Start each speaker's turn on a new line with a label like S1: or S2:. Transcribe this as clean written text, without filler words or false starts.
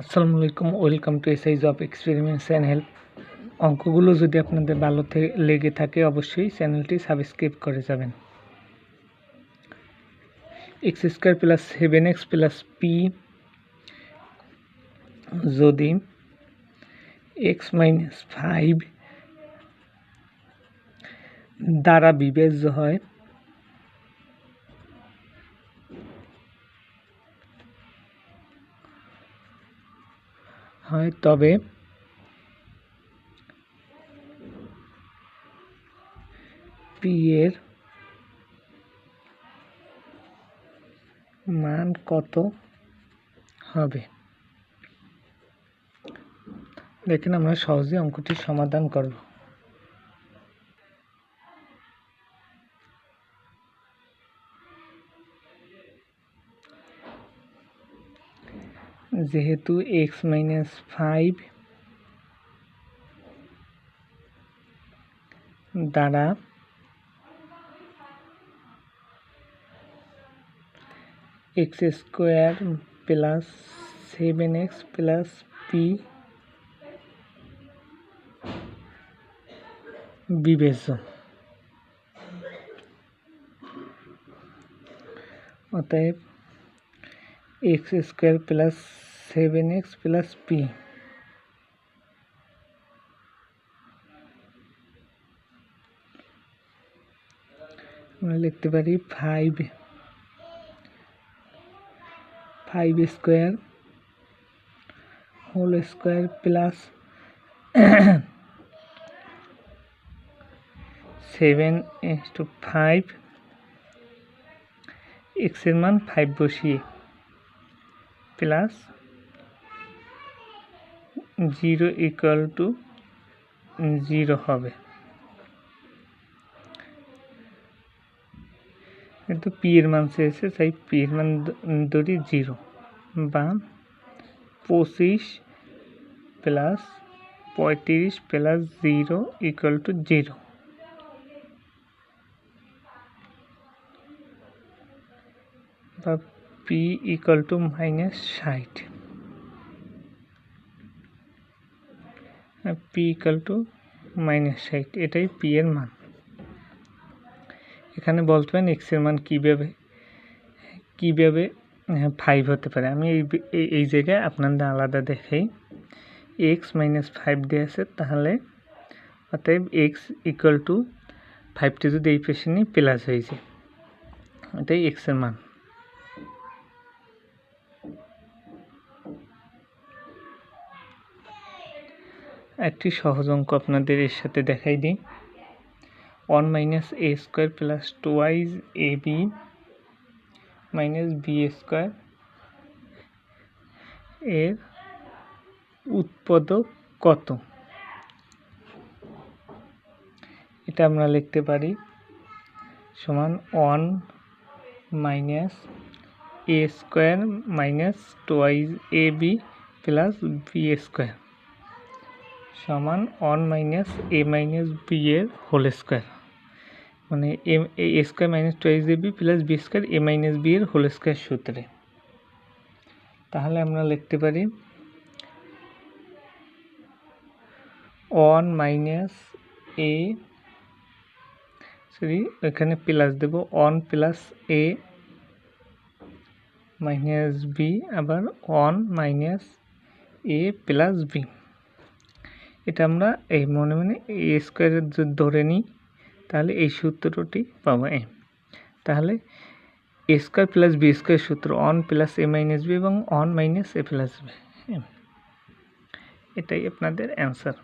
S1: আসসালামু আলাইকুম, welcome to SI job experiments and help. অঙ্কগুলো যদি আপনাদের ভালো লেগে থাকে অবশ্যই চ্যানেলটি সাবস্ক্রাইব করে যাবেন। X square plus 7x plus P যদি এক্স মাইনাস 5 দ্বারা বিভাজ্য হয় তবে পি এর মান কত হবে? দেখেন, আমরা সহজে অঙ্কটি সমাধান করব। যেহেতু এক্স মাইনাস 5 দ্বারা X square plus 7x plus P বিভাজ্য, অতএব X square plus 7x plus P আমরা লিখতে পারি 5 square whole square plus 7/5 X এর মান 5 বসিয়ে প্লাস 0 = 0 হবে। কিন্তু পি এর মান চেয়েছে, তাই পি এর মান ধরি 0 বা 25 প্লাস 35 প্লাস 0 = 0 বা পি = -60। পি = -60, এটাই পি এর মান। এখানে বলতেন এক্স এর মান কিভাবে 5 হতে পারে। আমি এই জায়গায় আপনাদের আলাদা দেখাই। এক্স মাইনাস 5 দিয়ে আছে, তাহলে অতএব এক্স = 5টি যদি এই পাশে নিই প্লাস হয়ে যায়, এটাই এক্স এর মান। একটি সহজ অঙ্ক আপনাদের এর সাথে দেখাই দিই। 1 - a square plus 2 ab minus B square এর উৎপাদক কত? এটা আমরা লিখতে পারি সমান 1 - a square minus 2ab plus B square সমান 1 - a - b এর হোল স্কোয়ার, মানে a square minus 2ab plus B square a - b এর হোল স্কোয়ার সূত্রে। তাহলে আমরা লিখতে পারি 1 - a, এখানে প্লাস দেব, 1 + a - b, আবার 1 - a প্লাস b। এটা আমরা এই মনে এ স্কোয়ারের যদি ধরে নিই তাহলে এই সূত্রটি পাবো। তাহলে a square plus B square সূত্র 1 + a - b এবং 1 - a প্লাস b, এটাই আপনাদের অ্যান্সার।